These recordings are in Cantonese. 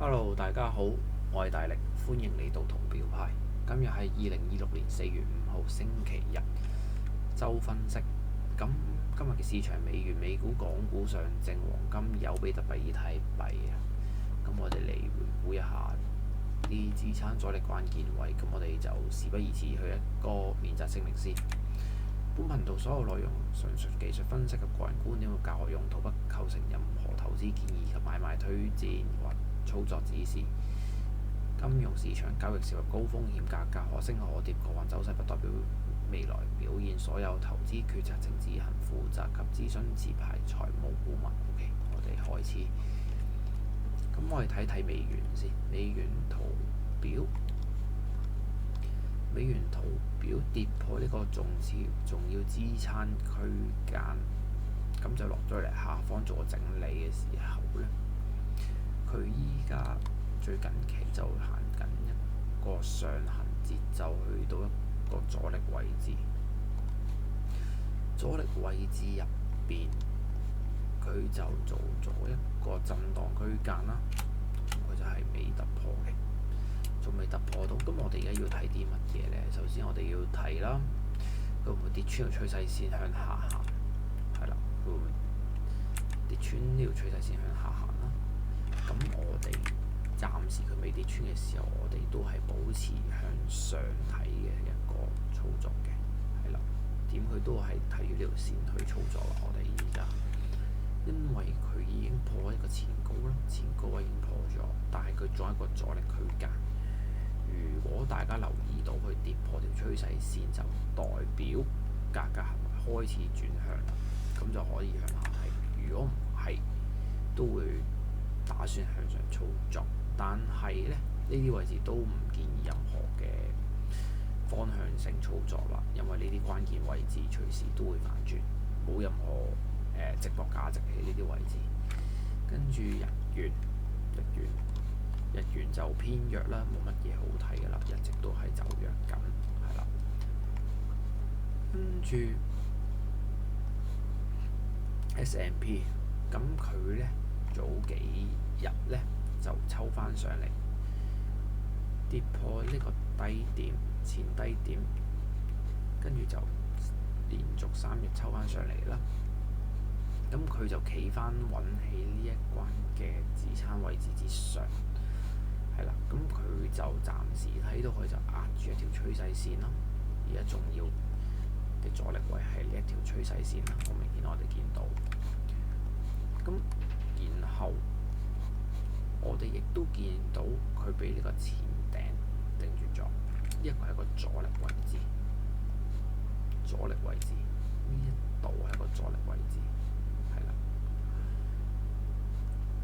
Hello，大家好，我係大力，歡迎嚟到圖表派。今日係2026年4月5號星期日，周分析。咁今日嘅市場美元、美股、港股上證、黃金、有比特幣、以太幣啊。咁我哋嚟回顧一下啲支撐阻力關鍵位。咁我哋就事不宜遲，去一個免責聲明先。本頻道所有內容純屬技術分析及個人觀點嘅教學用途，不構成任何投資建議及買賣推薦或操作指示。金融市場交易涉及高風險價格，可升可跌，個案走勢不代表未來表現。所有投資決策請自行負責及諮詢持牌財務顧問。OK，我哋開始。咁我哋睇睇美元先，美元圖表。美元圖表跌破呢個重要支撐區間，咁就落咗嚟下方做個整理嘅時候呢，佢依家最近期就行緊一個上行節奏，去到一個阻力位置。阻力位置入邊，佢就做咗一個震盪區間啦，佢就係未突破嘅。仲未突破到，咁我哋而家要睇啲乜嘢呢？首先我哋要睇啦，佢會唔會跌穿條趨勢線向下行？係啦，會唔會跌穿呢條趨勢線向下行啦？咁我哋暫時佢未跌穿嘅時候，我哋都係保持向上睇嘅一個操作嘅，係啦。點佢都係睇住呢條線去操作啦。我哋而家因為佢已經破一個前高啦，前高位已經破咗，但係佢仲有一個阻力區間。如果大家留意到佢跌破條趨勢線，就代表價格係咪開始轉向啦？咁就可以向下睇。如果唔係，都會打算向上操作。但係咧，呢啲位置都唔建議任何嘅方向性操作啦，因為呢啲關鍵位置隨時都會反轉，冇任何值博價值喺呢啲位置。跟住日元就偏弱啦，冇乜嘢好睇㗎啦，一直都係走弱緊，係啦。跟住 S&P， 咁佢咧早幾日咧就抽翻上嚟，跌破呢個低點前低點，跟住就連續3日抽翻上嚟啦。咁佢就企翻穩喺呢一關嘅支撐位置之上。係啦，咁佢就暫時睇到佢就壓住一條趨勢線咯。而家重要嘅阻力位係呢一條趨勢線啦，好明顯我哋見到。咁然後我哋亦都見到佢俾呢個前頂頂住咗，呢一個係個阻力位置。阻力位置呢一度係個阻力位置，係啦。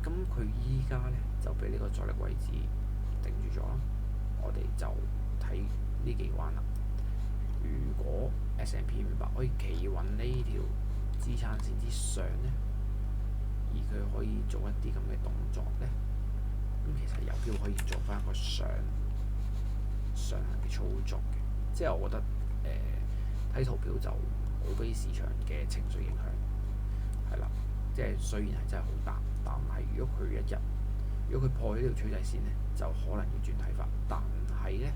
咁佢依家咧就俾呢個阻力位置頂住咗，我哋就睇呢幾關啦。如果 S&P 500可以企穩呢條支撐線之上呢，而佢可以做一啲咁嘅動作呢，咁其實有機會可以做翻一個上行嘅操作嘅。即係我覺得睇圖表就冇俾市場嘅情緒影響，係啦。即係雖然係真係好淡，但係如果佢破咗呢條趨勢線呢，就可能要轉睇法。但係呢，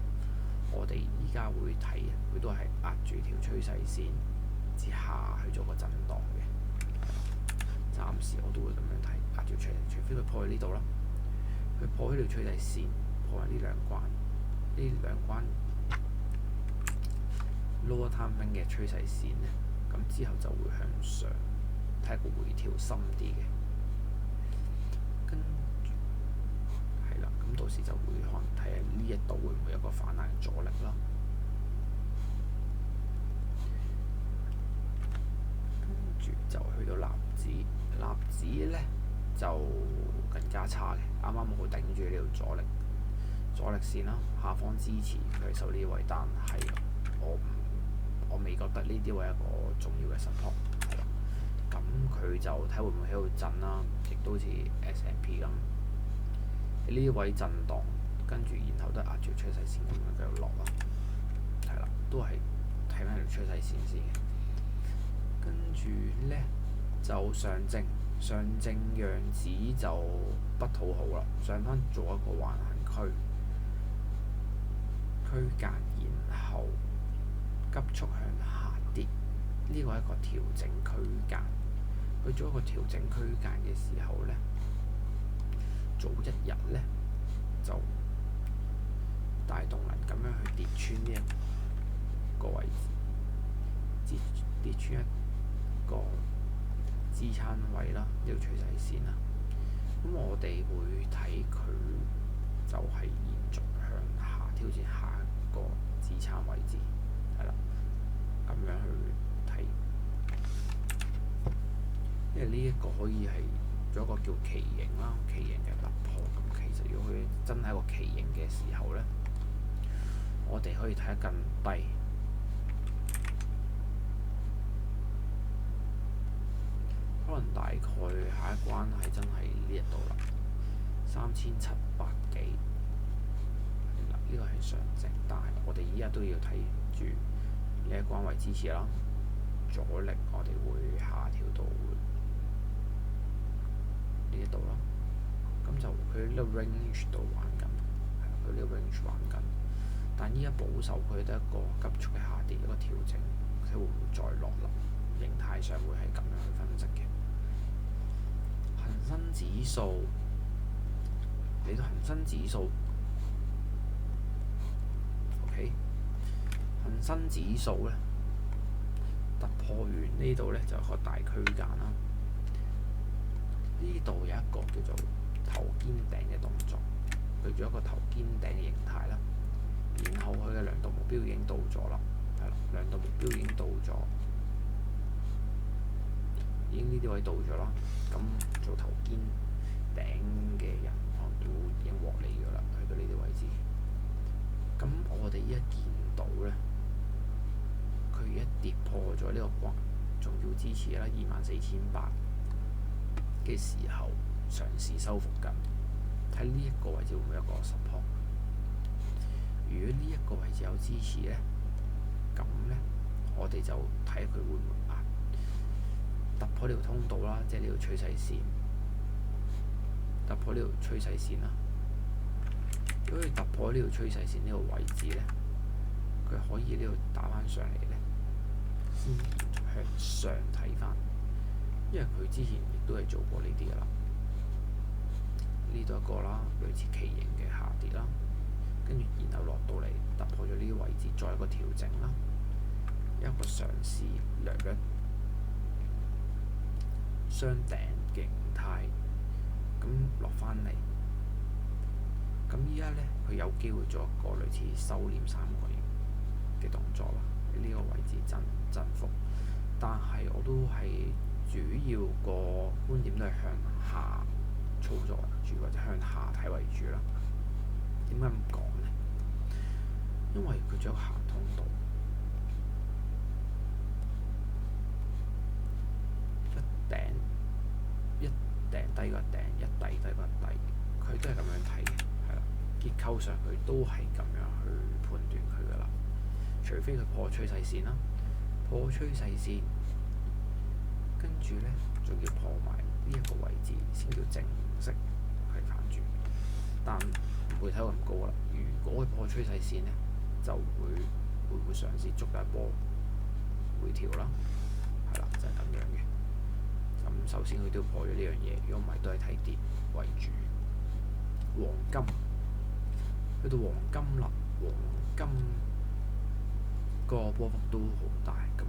我哋依家會睇佢都係壓住條趨勢線之下去做個震盪嘅。暫時我都會咁樣睇，壓住趨勢，除非佢破去呢度啦。佢破呢條趨勢線，破完呢兩關 lower time frame 嘅趨勢線呢，咁之後就會向上睇下個回調深啲嘅。跟住係啦，咁到時就會可能睇下呢一度會唔會有個反彈阻力啦。跟住就去到納指咧就更加差嘅，啱啱好頂住呢條阻力線啦，下方支持佢受呢位，但係我未覺得呢啲位一個重要嘅 support， 係啦。咁佢就睇會唔會喺度震啦，亦都好似 S&P 咁喺呢啲位震盪，跟住然後都壓住趨勢線咁樣繼續落啦，係啦，都係睇翻條趨勢線先嘅。跟住咧就上證上證樣子就不討好啦，上翻做一個橫行區間，然後急速向下跌，呢個係一個調整區間。去做一個調整區間嘅時候呢，早一日呢就大動能咁樣去跌穿呢一個位置，跌穿一個支撐位啦，呢條趨勢線啦。咁我哋會睇佢就係延續向下挑戰下一個支撐位置，係啦，咁樣去睇。因為呢一個可以係做一個叫旗形啦，旗形嘅突破。咁其實如果佢真係一個旗形嘅時候呢，我哋可以睇得更低，可能大概下一關係真係呢一度啦，3700幾。呢個係上證，但係我哋依家都要睇住呢一關為支持啦，阻力我哋會下調到呢一度啦。咁就佢呢個 range 度玩緊，係佢呢個 range 玩緊。但依家保守佢得一個急速嘅下跌，一個調整，佢會唔會再落啦？形態上會係咁樣去分析嘅。恒生指數嚟到恒生指數 ，OK， 恒生指數咧突破完呢度咧就一個大區間啦。呢度有一個叫做頭肩頂嘅動作，佢做一個頭肩頂嘅形態啦。然後佢嘅量度目標已經到咗啦，係啦，量度目標已經到咗，已經呢啲位到咗啦。咁做頭肩頂嘅人可能都已經獲利咗啦，去到呢啲位置。咁我哋一見到咧，佢一跌破咗呢個關重要支持啦，24,800嘅時候嘗試收復緊，睇呢一個位置會唔會有個 support？如果呢一個位置有支持咧，咁咧我哋就睇佢會唔會突破呢條通道啦，即係呢條趨勢線，突破呢條趨勢線啦。如果佢突破呢條趨勢線呢個位置咧，佢可以呢度打翻上嚟咧，先向上睇翻，因為佢之前亦都係做過呢啲噶啦。呢度一個啦，類似旗形嘅下跌啦。跟住，然後落到嚟突破咗呢啲位置，再一個調整啦，一個嘗試略略雙頂嘅形態，咁落翻嚟。咁依家咧，佢有機會做一個類似收斂三角形嘅動作啦。喺呢個位置振幅，但係我都係主要個觀點都係向下操作為主，或者向下睇為主啦。點解咁講呢？因為佢仲有行通道，一頂低個頂，一底低個底，佢都係咁樣睇嘅，係啦。結構上佢都係咁樣去判斷佢噶啦。除非佢破趨勢線啦，破趨勢線，跟住咧仲要破埋呢一個位置先叫正式係反轉，但唔會睇到咁高啦。如果佢破趨勢線咧，就會嘗試捉一波回調啦，係啦，就係咁樣嘅。咁首先佢都要破咗呢樣嘢，如果唔係都係睇跌為主。黃金去到黃金啦，黃金個波幅都好大，咁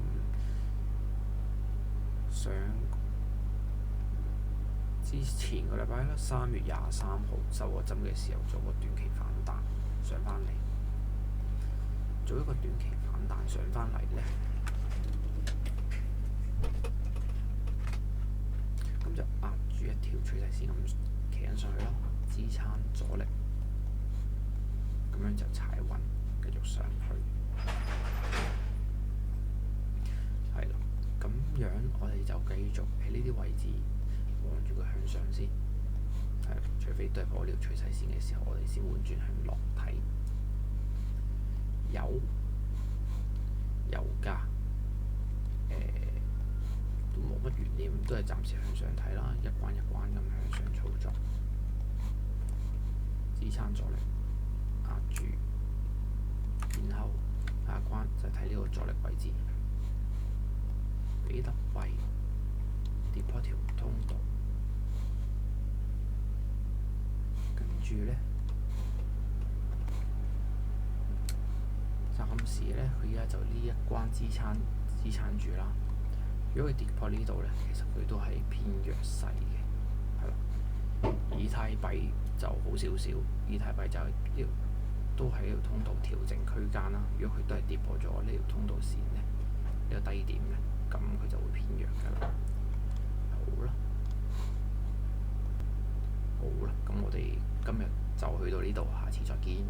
上之前個禮拜啦，3月23號收個針嘅時候做個短期反彈上翻嚟，做一個短期反彈上翻嚟咧，咁就壓住一條趨勢線咁企緊上去咯，支撐阻力，咁樣就踩穩，繼續上去，係啦，咁樣我哋就繼續喺呢啲位置望住佢向上先，係，除非對破呢條趨勢線嘅時候，我哋先換轉向落睇。油價都冇乜懸念，都係暫時向上睇啦，一關一關咁向上操作，支撐阻力壓住，然後下一關就睇呢個阻力位置，比特幣跌破條通道，跟住呢，暫時呢，佢而家就呢一關支撐住啦。如果佢跌破呢度呢，其實佢都係偏弱勢嘅，係啦。以太幣就好少少，以太幣就呢條都係呢條通道調整區間啦。如果佢都係跌破咗呢條通道線呢，呢個低點呢，咁佢就會偏弱㗎啦。好啦，好啦，咁我哋今日就去到呢度，下次再見。